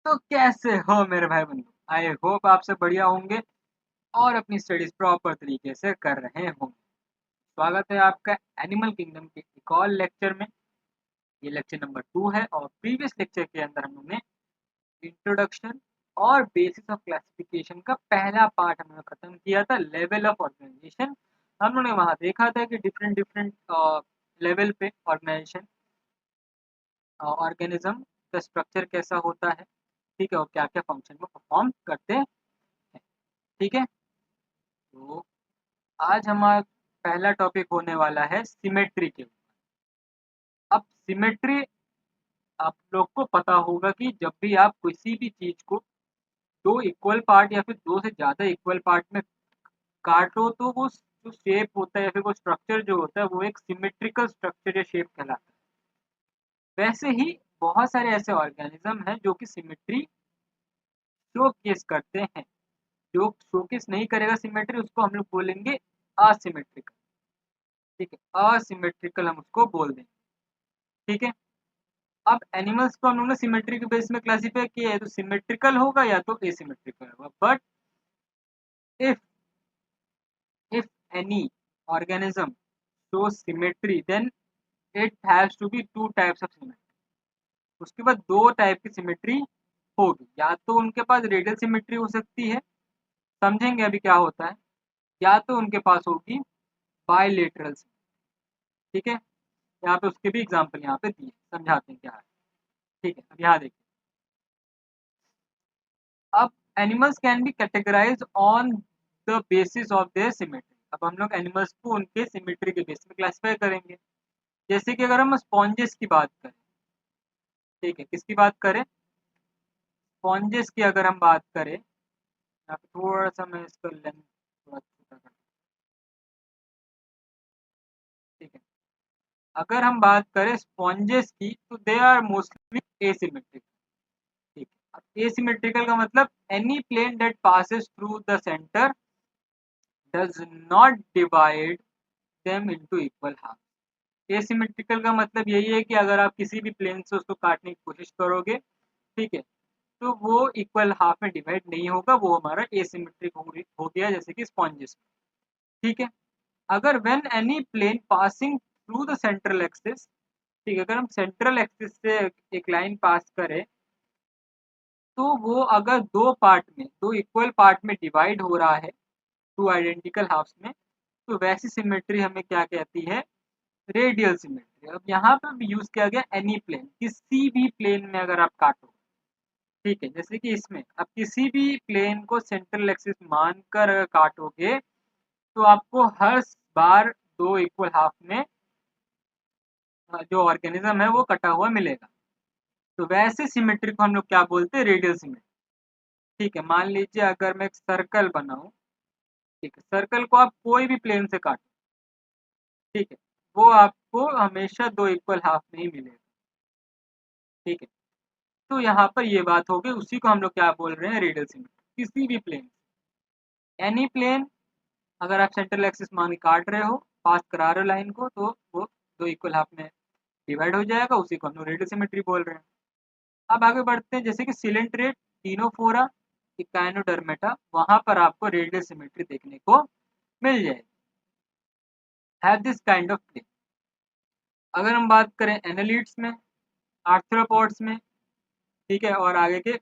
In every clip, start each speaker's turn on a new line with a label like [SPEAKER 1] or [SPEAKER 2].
[SPEAKER 1] तो कैसे हो मेरे भाई बंधु। आई होप आपसे बढ़िया होंगे और अपनी स्टडीज प्रॉपर तरीके से कर रहे होंगे। स्वागत है आपका एनिमल किंगडम के एक और लेक्चर में। ये लेक्चर नंबर 2 है और प्रीवियस लेक्चर के अंदर हम लोग ने इंट्रोडक्शन और बेसिस ऑफ क्लासिफिकेशन का पहला पार्ट हमने खत्म किया था, लेवल ऑफ ऑर्गेनाइजेशन। हम लोग ने वहां देखा था कि डिफरेंट डिफरेंट लेवल पे ऑर्गेनिज्म का स्ट्रक्चर कैसा होता है, ठीक है, और क्या क्या फंक्शन में परफॉर्म करते हैं। ठीक है, तो आज हमारा पहला टॉपिक होने वाला है सिमेट्री के ऊपर। अब सिमेट्री, आप लोग को पता होगा कि जब भी आप किसी भी चीज को दो इक्वल पार्ट या फिर दो से ज्यादा इक्वल पार्ट में काटो तो वो जो शेप होता है या फिर वो स्ट्रक्चर जो होता है वो एक सिमेट्रिकल स्ट्रक्चर या शेप कहलाता है। वैसे ही बहुत सारे ऐसे ऑर्गेनिज्म हैं जो कि सिमेट्री शोकेस करते हैं। जो शोकेस नहीं करेगा सिमेट्री उसको हम लोग बोलेंगे असिमेट्रिकल। ठीक है, असिमेट्रिकल हम उसको बोल देंगे। ठीक है, अब एनिमल्स को हम लोग ने सिमेट्री के बेस में क्लासिफाई किया है, तो सिमेट्रिकल होगा या तो एसिमेट्रिकल होगा। But if if any organism show symmetry then it has to be two types of symmetry. उसके बाद दो टाइप की सिमेट्री होगी, या तो उनके पास रेडियल सिमेट्री हो सकती है, समझेंगे अभी क्या होता है, या तो उनके पास होगी बायलेटरल सिमेट्री। ठीक है, यहाँ पे उसके भी एग्जाम्पल यहाँ पे दिए, समझाते हैं क्या है। ठीक है, अब यहाँ देखिए। अब animals can be categorize on the basis of their symmetry. अब हम लोग एनिमल्स को उनके सिमेट्री के बेस में क्लासिफाई करेंगे। जैसे कि अगर हम स्पॉन्जेस की बात करें, ठीक है, किसकी बात करें, स्पॉन्जेस की अगर हम बात करें, यहाँ पे थोड़ा सा मैं इसका लेंथ थोड़ा छोटा कर, ठीक है, अगर हम बात करें स्पॉन्जेस की तो दे आर मोस्टली एसिमेट्रिक। ठीक है, अब एसिमेट्रिकल का मतलब any plane that passes through the centre does not divide them into equal half. Asymmetrical का मतलब यही है कि अगर आप किसी भी प्लेन से उसको काटने की कोशिश करोगे, ठीक है, तो वो इक्वल हाफ में डिवाइड नहीं होगा, वो हमारा एसिमेट्रिक हो गया, जैसे कि स्पॉन्जेस। ठीक है, अगर when any plane passing through the central axis, ठीक है, अगर हम सेंट्रल एक्सिस से एक लाइन पास करें तो वो अगर दो पार्ट में, दो इक्वल पार्ट में डिवाइड हो रहा है, टू आइडेंटिकल हाफ्स में, तो वैसी सिमेट्री हमें क्या कहती है, रेडियल सिमेट्री। अब यहाँ पे भी यूज किया गया एनी प्लेन, किसी भी प्लेन में अगर आप काटो, ठीक है, जैसे कि इसमें आप किसी भी प्लेन को सेंट्रल एक्सिस मानकर अगर काटोगे तो आपको हर बार दो इक्वल हाफ में जो ऑर्गेनिज्म है वो कटा हुआ मिलेगा। तो वैसे सिमेट्री को हम लोग क्या बोलते हैं, रेडियल सिमेट्री। ठीक है, मान लीजिए अगर मैं एक सर्कल बनाऊं, ठीक है, सर्कल को आप कोई भी प्लेन से काटो, ठीक है, वो आपको हमेशा दो इक्वल हाफ में ही मिलेगा। ठीक है, तो यहाँ पर ये बात हो गई, उसी को हम लोग क्या बोल रहे हैं, रेडियल सिमेट्री। किसी भी प्लेन, एनी प्लेन, अगर आप सेंट्रल एक्सिस मान के काट रहे हो, पास करा रहे हो लाइन को, तो वो दो इक्वल हाफ में डिवाइड हो जाएगा, उसी को हम लोग रेडियल सिमेट्री बोल रहे हैं। अब आगे बढ़ते हैं, जैसे कि सिलेंट्रेट, टीनोफोरा, इकाइनोडर्मेटा, वहां पर आपको रेडियल सिमेट्री देखने को मिल जाएगी, have this kind of plane. अगर हम बात करें एनालिड्स में, आर्थ्रोपोड्स में, ठीक है, और आगे के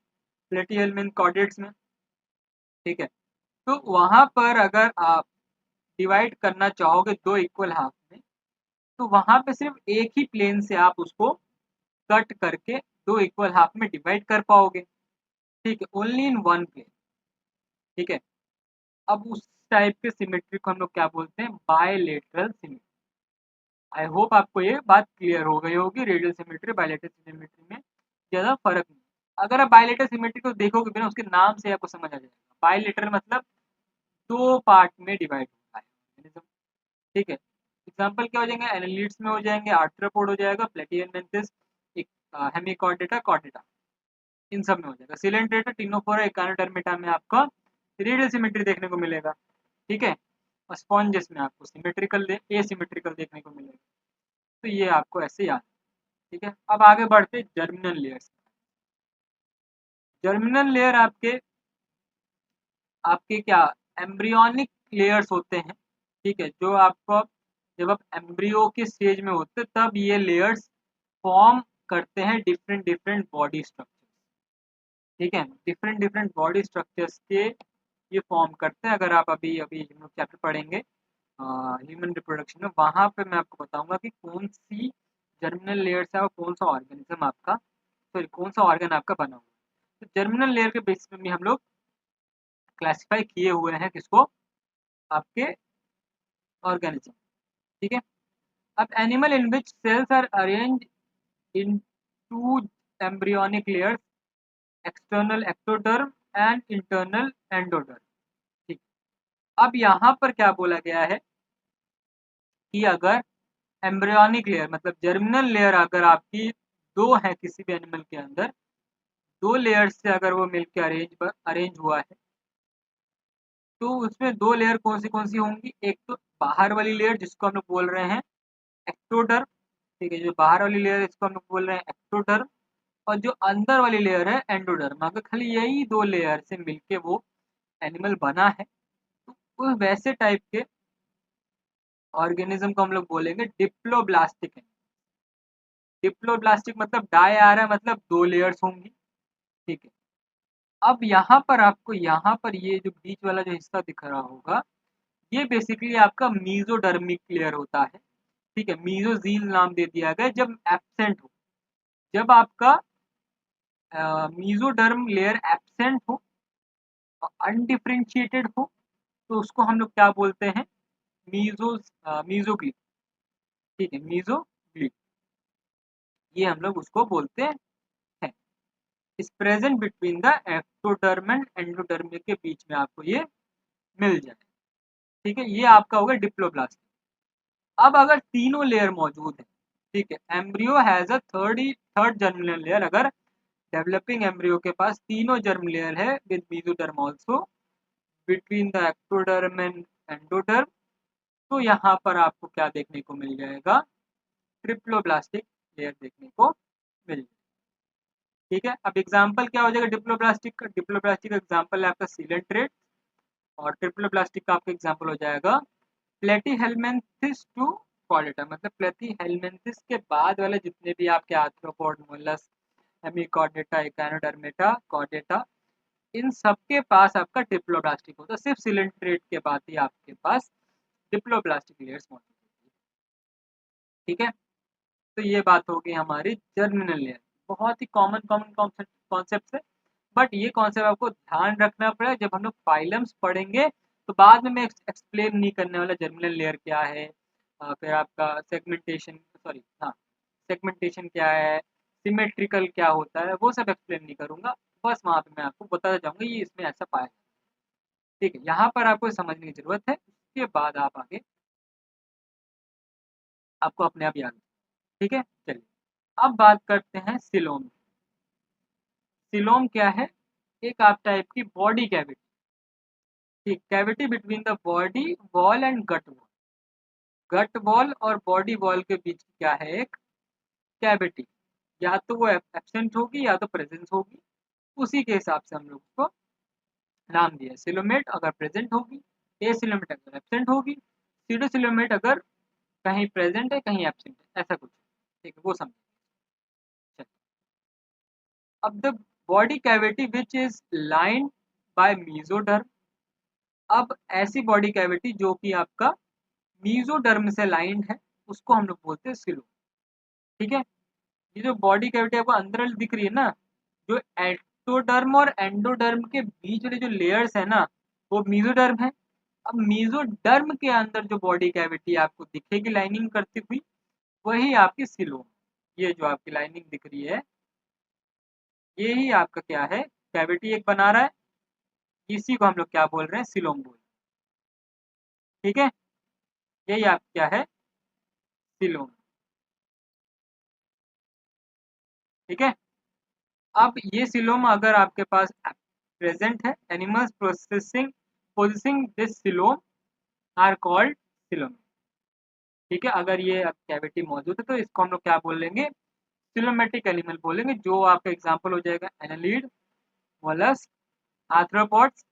[SPEAKER 1] प्लेटिहेल्मिन कॉर्डेट्स में, ठीक है, तो वहां पर अगर आप डिवाइड करना चाहोगे दो इक्वल हाफ में, तो वहां पे सिर्फ एक ही प्लेन से आप उसको कट करके दो इक्वल हाफ में डिवाइड कर पाओगे। ठीक है, ओनली इन वन प्लेन। ठीक है, अब उस टाइप के सिमेट्री को हम लोग क्या बोलते हैं, बायलेटरल सिमेट्री। आई होप आपको ये बात क्लियर हो गई होगी, रेडियल सिमेट्री बायलेटरल सिमेट्री में ज्यादा फर्क नहीं। अगर आप बायलेटरल सिमेट्री को देखोगे बिना उसके नाम से आपको समझ आ जाएगा, बायलेटरल मतलब दो पार्ट में डिवाइड होता है। ठीक है, एग्जाम्पल क्या हो जाएंगे, एनालिड्स में हो जाएंगे, आर्थ्रोपोड हो जाएगा, प्लेटिहेल्मिन्थस, हेमिकॉर्डेटा, कॉर्डेटा, इन सब में हो जाएगा। सिलेंट्रेटा, टिनोफोरा, इकानोडर्मेटा में आपका रेडियल सिमेट्री देखने को मिलेगा। ठीक है, और स्पॉन्जेस में आपको सिमेट्रिकल एसिमेट्रिकल देखने को मिलेगा। तो ये आपको ऐसे याद है। ठीक है, अब आगे बढ़ते जर्मिनल लेयर्स। जर्मिनल लेयर आपके आपके क्या एम्ब्रियोनिक लेयर्स होते हैं, ठीक है, जो आपको जब आप एम्ब्रियो के स्टेज में होते हैं तब ये लेयर्स फॉर्म करते हैं डिफरेंट डिफरेंट बॉडी स्ट्रक्चर, ठीक है, डिफरेंट डिफरेंट बॉडी स्ट्रक्चर्स के ये फॉर्म करते हैं। अगर आप अभी अभी हम लोग चैप्टर पढ़ेंगे ह्यूमन रिप्रोडक्शन में, वहाँ पे मैं आपको बताऊंगा कि कौन सी जर्मिनल लेयर है और कौन सा ऑर्गेनिज्म आपका, सॉरी कौन सा ऑर्गन आपका बना हुआ है। तो जर्मिनल लेयर के बेसिस में भी हम लोग क्लासिफाई किए हुए हैं किसको, आपके ऑर्गेनिज्म, ठीक है। अब animal in which cells are arrange in two embryonic layers, external ectoderm and internal endoderm, ठीक। अब यहाँ पर क्या बोला गया है कि अगर एम्ब्रियोनिक लेयर मतलब जर्मिनल लेयर अगर आपकी दो है किसी भी एनिमल के अंदर, दो लेयर से अगर वो मिलकर अरेंज हुआ है, तो उसमें दो लेयर कौन सी होंगी, एक तो बाहर वाली लेयर जिसको हम लोग बोल रहे हैं एक्टोडर्म, ठीक है, जो बाहर वाली लेयर है इसको हम लोग बोल रहे हैं एक्टोडर्म, और जो अंदर वाली लेयर है एंडोडर्म। अगर खाली यही दो लेयर से मिलके वो एनिमल बना है तो वो वैसे टाइप के ऑर्गेनिज्म को हम लोग बोलेंगे डिप्लोब्लास्टिक। डिप्लोब्लास्टिक मतलब डाई आ रहा है, मतलब दो लेयर्स होंगी, ठीक है। अब यहाँ पर आपको यहाँ पर ये जो बीच वाला जो हिस्सा दिख रहा होगा, ये बेसिकली आपका मीजोडर्मिक लेयर होता है, ठीक है, मीजोजील नाम दे दिया गया जब एब्सेंट हो, जब आपका मीजोडर्म लेयर एब्सेंट हो और अनडिफरेंशिएटेड हो तो उसको हम लोग क्या बोलते हैं, मीजोग्लिफ, ठीक है, मीजोग्लिफ, ये हम लोग उसको बोलते हैं। इस present between the ectoderm and endoderm के बीच में आपको ये मिल जाए, ठीक है, ये आपका होगा डिप्लोब्लास्ट। अब अगर तीनों लेयर मौजूद है, ठीक है, embryo has a third germinal layer, अगर डेवलपिंग एम्ब्रियो के पास तीनों जर्म लेयर है with mesoderm also between the ectoderm and endoderm, तो यहाँ पर आपको क्या देखने को मिल जाएगा, ट्रिप्लोब्लास्टिक लेयर देखने को मिल जाएगा, ठीक है। अब एग्जाम्पल क्या हो जाएगा डिप्लोब्लास्टिक का, डिप्लोब्लास्टिक का एग्जाम्पल है आपका सीलेंट्रेट, और ट्रिप्लोब्लास्टिक का आपका एग्जाम्पल हो जाएगा प्लेटीहेल्मिन्थिस टू कॉर्डेटा, मतलब प्लेटीहेल्मिन्थिस के बाद वाले जितने भी आपके arthropod, mollusc, hemichordata, echinodermata, chordata, इन सबके पास आपका डिप्लोब्लास्टिक होता है, सिर्फ सिलेंट्रेट के बाद ही आपके पास डिप्लोब्लास्टिक लेयर्स मौजूद होती है, ठीक है। तो ये बात होगी हमारी जर्मिनल लेयर, बहुत ही कॉमन कॉमन कॉन्सेप्ट है, बट ये कॉन्सेप्ट आपको ध्यान रखना पड़ेगा जब हम लोग फाइलम्स पढ़ेंगे, तो बाद में मैं एक्सप्लेन नहीं करने वाला जर्मिनल लेयर क्या है, फिर आपका सेगमेंटेशन, सॉरी हाँ, सेगमेंटेशन क्या है, सिमेट्रिकल क्या होता है, वो सब एक्सप्लेन नहीं करूंगा, बस वहाँ पे मैं आपको बताता जाऊंगा ये इसमें ऐसा पाया जाता है, ठीक है, यहाँ पर आपको समझने की जरूरत है, उसके बाद आप आगे आपको अपने आप याद, ठीक है। चलिए अब बात करते हैं सिलोम। सिलोम क्या है, एक आप टाइप की बॉडी कैविटी, ठीक, cavity between the body wall and gut wall, gut wall और बॉडी वॉल के बीच क्या है, एक कैविटी, या तो वो एब्सेंट होगी या तो प्रेजेंस होगी, उसी के हिसाब से हम लोग उसको नाम दिया, सिलोमेट अगर प्रेजेंट होगी, ए सिलोमेट अगर एब्सेंट होगी, सीडो सिलोमेट अगर कहीं प्रेजेंट है कहीं एब्सेंट है, ऐसा कुछ, ठीक है, वो समझ। अब the body cavity which is lined by mesoderm, अब ऐसी बॉडी कैविटी जो कि आपका मीजोडर्म से लाइंड है उसको हम लोग बोलते हैं सिलोम, ठीक है। ये जो बॉडी कैविटी आपको अंदर दिख रही है ना, जो एक्टोडर्म और एंडोडर्म के बीच वाले जो लेयर्स है ना, वो मीजोडर्म है। अब मीजोडर्म के अंदर जो बॉडी कैविटी आपको दिखेगी लाइनिंग करती हुई, वही आपकी सिलोम, ये जो आपकी लाइनिंग दिख रही है ये ही आपका क्या है, कैविटी एक बना रहा है, इसी को हम लोग क्या बोल रहे हैं, सिलोम बोल, ठीक है, यही आप क्या है, सिलोम, ठीक है। अब ये सिलोम अगर आपके पास प्रेजेंट है, animals processing possessing this coelom are called coelom, ठीक है। अगर ये कैविटी मौजूद है तो इसको हम लोग क्या बोलेंगे, सिलोमेटिक एनिमल बोलेंगे, जो आपका एग्जांपल हो जाएगा एनालीड, मोलस्क, आर्थ्रोपॉड्स,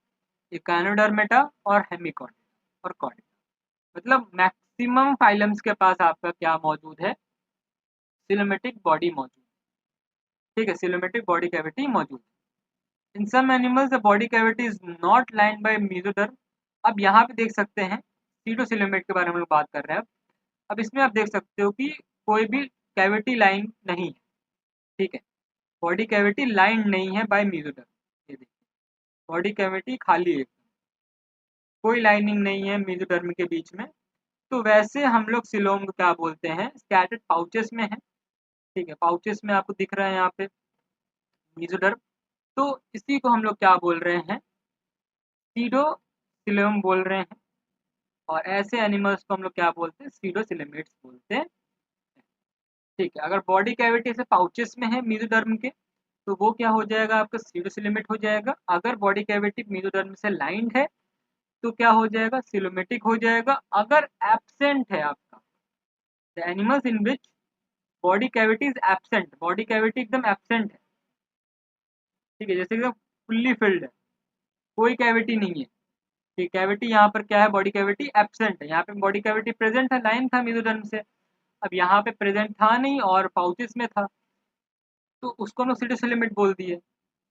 [SPEAKER 1] इकानोडर्मेटा और हेमिकॉर्डेटा और कॉर्डेटा। मतलब मैक्सिमम फाइलम्स के पास आपका क्या मौजूद है, सिलोमेटिक बॉडी मौजूद। ठीक है, सिलोमेटिक बॉडी कैविटी मौजूद है। In some animals the body cavity is not lined by mesoderm. अब यहाँ पे देख सकते हैं सीटोसिलोमेट के बारे में हम लोग बात कर रहे हैं। अब इसमें आप देख सकते हो कि कोई भी कैविटी लाइन नहीं है। ठीक है, बॉडी कैविटी लाइन नहीं है बाय मेसोडर्म। ये देखिए, बॉडी कैविटी खाली है, कोई लाइनिंग नहीं है मेसोडर्म के बीच में। तो वैसे हम लोग सिलोम को क्या बोलते हैं, स्कैटर्ड पाउचेस में है। ठीक है, पाउचेस में आपको दिख रहा है यहाँ पे मेसोडर्म। तो इसी को हम लोग क्या बोल रहे हैं, सीडोसिलोम बोल रहे हैं। और ऐसे एनिमल्स को हम लोग क्या बोलते हैं, सीडोसिलोमेट्स बोलते हैं। ठीक है, अगर बॉडी कैविटी से पाउचेस में है मेसोडर्म के, तो वो क्या हो जाएगा, आपका सीडोसिलोमेट हो जाएगा। अगर बॉडी कैविटी मेसोडर्म से लाइंड है तो क्या हो जाएगा, सिलोमेटिक हो जाएगा। अगर एब्सेंट है आपका, the animals in which body cavity is absent, body cavity एकदम एब्सेंट है। ठीक है, जैसे एकदम फुल्ली फिल्ड है, कोई कैविटी नहीं है। ठीक, कैविटी यहाँ पर क्या है, बॉडी कैविटी एब्सेंट है। यहाँ पे बॉडी कैविटी प्रेजेंट है, लाइन था मेसोडर्म से। अब यहाँ पे प्रेजेंट था नहीं और पाउचेस में था, तो उसको हम लोग सीडोसिलोमेट बोल दिए।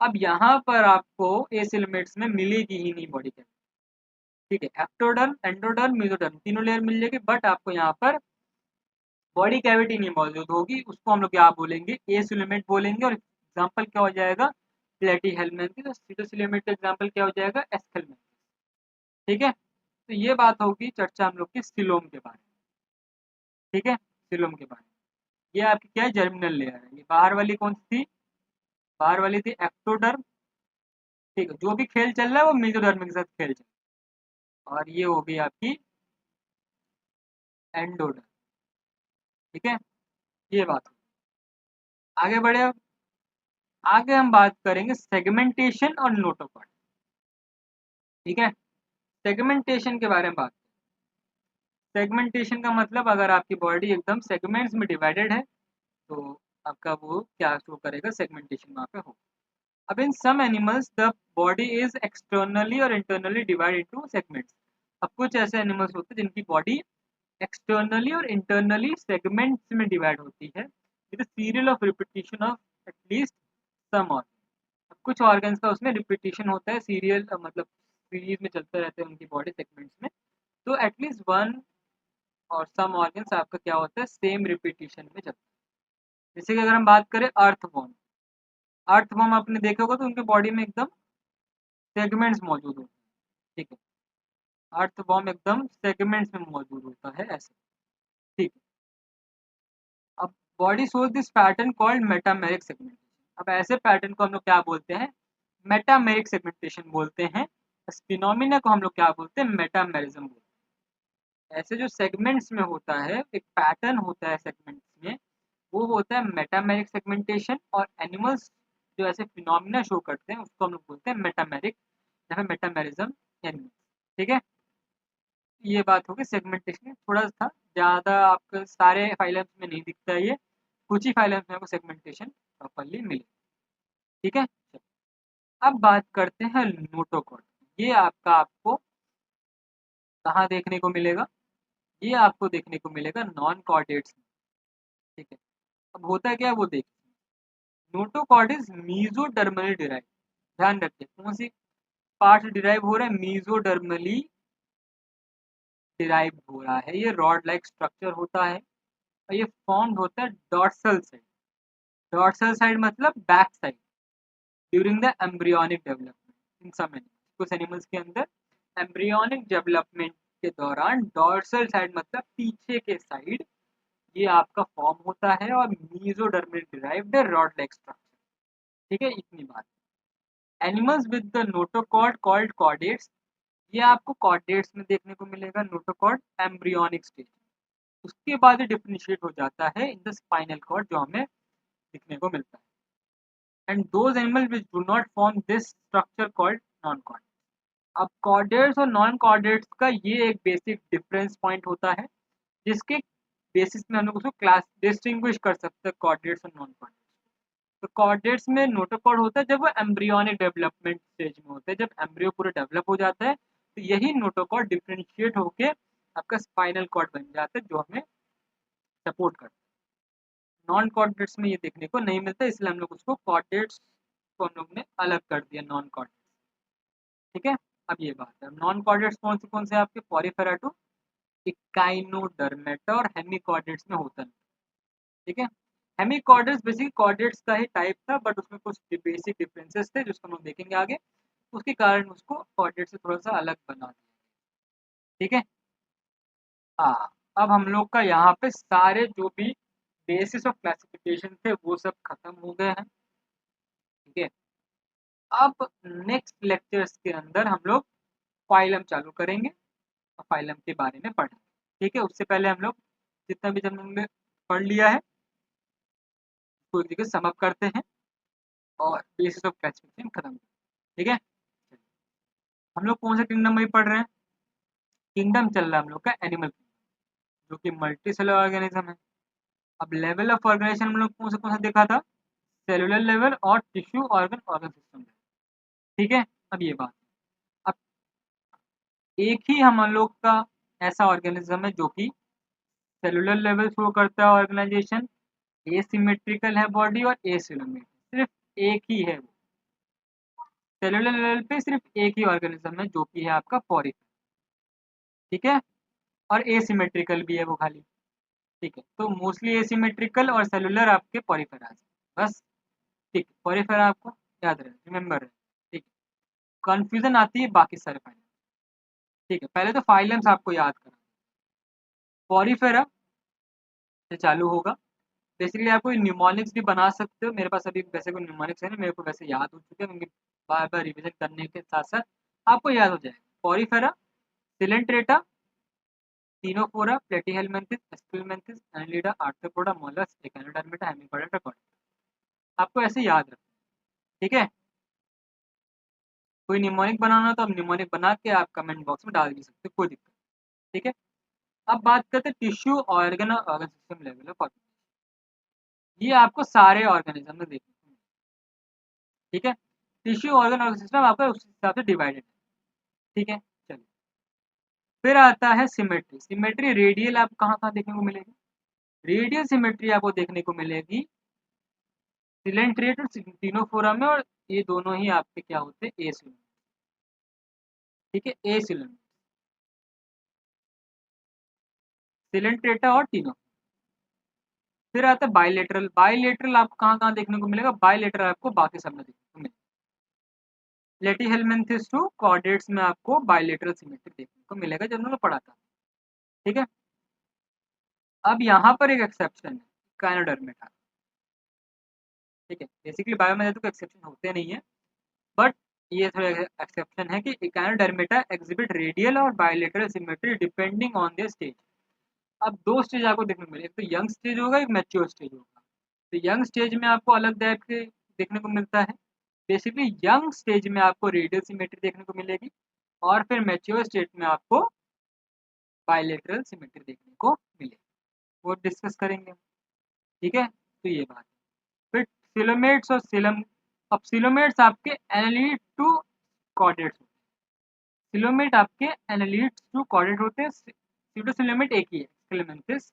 [SPEAKER 1] अब यहाँ पर आपको एसिलोमेट्स में मिलेगी ही नहीं बॉडी कैविटी। ठीक है, एक्टोडर्म, एंडोडर्म, मेसोडर्म तीनों लेयर मिल जाएगी, बट आपको यहाँ पर बॉडी कैविटी नहीं मौजूद होगी। उसको हम लोग क्या बोलेंगे, एसिलोमेट बोलेंगे। और एग्जाम्पल क्या हो जाएगा, प्लेटीहेल्मिन्थस। तो सीडोसिलोमेट का एग्जाम्पल क्या हो जाएगा, एस्केल्मेंथस। ठीक है, तो ये बात होगी चर्चा हम लोग की सिलोम के बारे में। ठीक है, सिलोम के बारे में। ये आपकी क्या है, जर्मिनल लेयर है। ये बाहर वाली कौन सी थी, बाहर वाली थी एक्टोडर्म। ठीक है, जो भी खेल चल रहा है वो मेसोडर्म के साथ खेल चल रहा है। और ये हो गई आपकी एंडोडर्म। ठीक है, ये बात हो। आगे बढ़े अब। आगे हम बात करेंगे सेगमेंटेशन और नोटोकॉर्ड। ठीक है, सेगमेंटेशन के बारे में बात। सेगमेंटेशन का मतलब, अगर आपकी बॉडी एकदम सेगमेंट्स में डिवाइडेड है तो आपका वो क्या शो करेगा, सेगमेंटेशन वहाँ पे हो। अब in some animals the body is externally और इंटरनली डिवाइड इनटू सेगमेंट्स। अब कुछ ऐसे एनिमल्स होते हैं जिनकी बॉडी एक्सटर्नली और इंटरनली सेगमेंट्स में डिवाइड होती है, with serial of repetition of at least some organ. कुछ ऑर्गन्स का उसमें रिपीटिशन होता है, सीरियल मतलब सीरीज में चलते रहते हैं उनकी बॉडी सेगमेंट्स में। तो एटलीस्ट वन और सम ऑर्गन्स आपका क्या होता है, सेम रिपीटिशन में चलता है। जैसे कि अगर हम बात करें अर्थवॉर्म, अर्थवॉर्म आपने देखा होगा तो उनके बॉडी में एकदम सेगमेंट्स मौजूद होते हैं। ठीक है, अर्थवॉर्म एकदम सेगमेंट्स में मौजूद होता है ऐसे। ठीक है, अब body shows this pattern called metameric segmentation. अब ऐसे पैटर्न को हम लोग क्या बोलते हैं, मेटामेरिक सेगमेंटेशन बोलते हैं। इस फिनोमिना को हम लोग क्या बोलते हैं, मेटामेरिज्म बोलते हैं। ऐसे जो सेगमेंट्स में होता है, एक पैटर्न होता है सेगमेंट्स में, वो होता है मेटामेरिक सेगमेंटेशन। और एनिमल्स जो ऐसे फिनोमिना शो करते हैं उसको हम लोग बोलते हैं मेटामेरिक या फिर मेटामेरिज्म एनिमल्स। ठीक है, ये बात होगी सेगमेंटेशन। थोड़ा सा ज़्यादा आपके सारे फाइलम्स में नहीं दिखता है ये, कुछ ही फाइलम्स में आपको सेगमेंटेशन प्रॉपरली मिले। ठीक है, अब बात करते हैं नोटोकॉर्ड। ये आपको कहाँ देखने को मिलेगा, ये आपको देखने को मिलेगा नॉन कॉर्डेट्स में। ठीक है, अब होता क्या है वो देखिए। Notochord is mesodermally derive. ध्यान रखिए कौन सी पार्ट डिराइव हो रहा है, मीजोडर्मली डिराइव हो रहा है। ये रॉड लाइक स्ट्रक्चर होता है और ये फॉर्म्ड होता है डॉर्सल साइड। डॉर्सल साइड मतलब back side, during the embryonic development in some animals. कुछ एनिमल्स के अंदर एम्ब्रियोनिक डेवलपमेंट के दौरान डॉर्सल साइड मतलब पीछे के साइड ये आपका फॉर्म होता है और mesodermal derived rod like structure. ठीक है, इतनी बात। Animals with the notochord called chordates, ये आपको कॉर्डेट्स में देखने को मिलेगा। नोटोकॉर्ड एम्ब्रियोनिक स्टेज, उसके बाद ये डिफरेंशिएट हो जाता है इन द स्पाइनल कॉर्ड जो हमें दिखने को मिलता है। And those animal which do not form this structure called non chordates. अब कॉर्डेट्स और नॉन कॉर्डेट्स का ये एक बेसिक डिफरेंस पॉइंट होता है, जिसके बेसिस में हम लोग उसको क्लास डिस्टिंग्विश कर सकते हैं कॉर्डेट्स और नॉन कॉर्डेट्स। तो कॉर्डेट्स में नोटोकॉर्ड होता है जब वो एम्ब्रियोनिक डेवलपमेंट स्टेज में होता है, जब एम्ब्रियो पूरा डेवलप हो जाता है तो यही नोटोकॉर्ड डिफ्रेंशिएट होके आपका स्पाइनल कॉर्ड बन जाता है जो हमें सपोर्ट करता है। नॉन कॉर्डेट्स में ये देखने को नहीं मिलता, इसलिए हम लोग उसको कॉर्डेट्स को हम लोग ने अलग कर दिया नॉन कॉर्डेट्स। ठीक है, अब ये बात है नॉन कॉर्डेट्स कौन से आपके पॉरीफेरा टू इकाइनोडर्मेटा और हेमिकॉर्डेट्स में होता है। ठीक है, हेमिकॉर्डेट्स बेसिकली कॉर्डेट्स का ही टाइप था, बट उसमें कुछ बेसिक डिफरेंसेस थे जिसको हम लोग देखेंगे आगे, उसके कारण उसको कॉर्डेट से थोड़ा सा अलग बना दिया। ठीक है, हाँ, अब हम लोग का यहाँ पे सारे जो भी बेसिस ऑफ क्लासिफिकेशन थे वो सब खत्म हो गए हैं। ठीक है, अब नेक्स्ट लेक्चर्स के अंदर हम लोग फाइलम चालू करेंगे और फाइलम के बारे में पढ़ेंगे। ठीक है, उससे पहले हम लोग जितना भी जब हमने पढ़ लिया है तो एक जगह सम अप करते हैं और बेसिस ऑफ क्लासिफिकेशन खत्म। ठीक है, हम लोग कौन सा किंगडम में पढ़ रहे हैं? किंगडम चल रहा है हम लोग का एनिमल जो कि मल्टी सेलुलर ऑर्गेनिज्म है। अब लेवल ऑफ ऑर्गेनाइजेशन हम लोग कौन सा देखा था? सेलुलर लेवल और टिश्यू ऑर्गन ऑर्गन सिस्टम। ठीक है, अब ये बात, अब एक ही हम लोग का ऐसा ऑर्गेनिज्म है जो कि सेलुलर लेवल शो करता है ऑर्गेनाइजेशन, एसिमेट्रिकल है बॉडी और एसिलोमेट, सिर्फ एक ही है वो। सेलुलर लेवल पे सिर्फ एक ही ऑर्गेनिज्म है जो कि है आपका पॉरीफेरा। ठीक है, और एसिमेट्रिकल भी है वो खाली। ठीक है, तो मोस्टली एसिमेट्रिकल और सेलुलर आपके पॉरीफेरा बस। ठीक, पॉरीफेरा आपको याद रहे, रिमेंबर रहे। ठीक, कंफ्यूजन आती है बाकी सारे फाइलम। ठीक है, पहले तो फाइलम्स आपको याद करना। पॉरीफेरा से चालू होगा। बेसिकली आप कोई न्यूमोनिक्स भी बना सकते हो, मेरे पास अभी वैसे कोई न्यूमोनिक्स है नहीं, मेरे को वैसे याद हो चुके हैं क्योंकि बार बार रिविजन करने के साथ साथ आपको याद हो जाएगा। Porifera, coelenterata, ctenophora, platyhelminthes, aschelminthes, annelida, arthropoda, mollusc, echinodermata, हेमिकोडर्मा, आपको ऐसे याद रखना। ठीक है, कोई निमोनिक बनाना तो आप निमोनिक बना के आप कमेंट बॉक्स में डाल भी सकते हो, कोई दिक्कत। ठीक है, अब बात करते हैं टिश्यू ऑर्गन और organ system level of organ. ये आपको सारे ऑर्गेनिज्म में देखने को मिलेगा। ठीक है, टिश्यू ऑर्गन ऑर्गन सिस्टम आपका उस हिसाब से डिवाइडेड है। ठीक है, चलिए फिर आता है सिमेट्री। सिमेट्री रेडियल आपको कहाँ कहाँ देखने को मिलेगी? रेडियल सिमेट्री आपको देखने को मिलेगी सिलेंट्रेट और टिनोफोरा में, और ये दोनों ही आपके क्या होते हैं? ए सिलेंट। ठीक है, ए सिलेंट, सिलेंट्रेटा और टिनो। फिर आता है बाइलेटरल। बाइलेटरल आपको कहाँ कहाँ देखने को मिलेगा? बाइलेटरल आपको बाकी सब में देखने को मिलेगा। प्लेटीहेलमिन्थिस टू कॉर्डेट्स में आपको बाइलेटरल सिमेट्री देखने को मिलेगा जब उन्होंने पढ़ा था। ठीक है, अब यहाँ पर एक एक्सेप्शन है, काइनोडर्मेटा। ठीक है, बेसिकली बायो में तो एक्सेप्शन होते नहीं है, बट ये थोड़ा एक्सेप्शन है कि काइनोडर्मेटा एग्जिबिट रेडियल और bilateral symmetry depending on the stage. अब दो स्टेज आपको देखने को मिलेगा, एक तो यंग स्टेज होगा, एक मैच्योर स्टेज होगा। तो यंग स्टेज में आपको अलग टाइप के देखने को मिलता है। बेसिकली यंग स्टेज में आपको रेडियल सिमेट्री देखने को मिलेगी और फिर मैच्योर स्टेज में आपको बाइलेटरल सिमेट्री देखने को मिलेगी, वो डिस्कस करेंगे। ठीक है, तो ये बात है। फिर सिलोमेट्स और सिलम। अब सिलोमेट्स आपके एनालीट टू कॉर्डेट्स होते हैं। सिलोमेट आपके एनालीट टू कॉर्डेट होते हैं। सीडोसिलोमेट एक ही है, सिलोमेंथिस।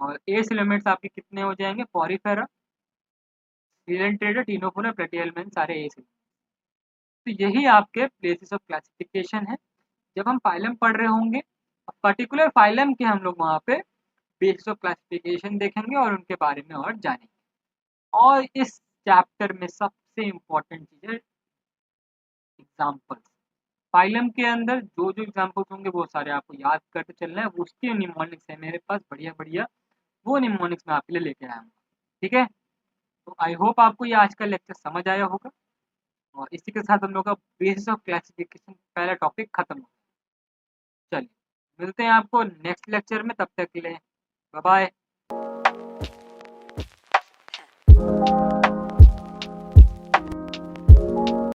[SPEAKER 1] और ए सिलोमेट्स आपके कितने हो जाएंगे? पॉरीफेरा, सिलेंट्रेटा, टिनोफोरा, प्लेटिहेलमिन, सारे ए सिलोमेट। तो यही आपके प्लेसेस ऑफ क्लासिफिकेशन है। जब हम फाइलम पढ़ रहे होंगे, पर्टिकुलर फाइलम के हम लोग वहाँ पे बेसिस ऑफ क्लासिफिकेशन देखेंगे और उनके बारे में और जानेंगे। और इस चैप्टर में सबसे इम्पोर्टेंट चीज़ है एग्जाम्पल्स। फाइलम के अंदर जो जो एग्जाम्पल्स होंगे वो सारे आपको याद करके चलना है। उसके निमोनिक्स है मेरे पास बढ़िया बढ़िया, वो निमोनिक्स मैं आपके लिए लेके आया हूँ। ठीक है, तो आई होप आपको ये आज का लेक्चर समझ आया होगा, और इसी के साथ हम लोग का बेसिस ऑफ क्लासिफिकेशन पहला टॉपिक खत्म हो। चलिए मिलते हैं आपको नेक्स्ट लेक्चर में, तब तक के लिए बाय बाय।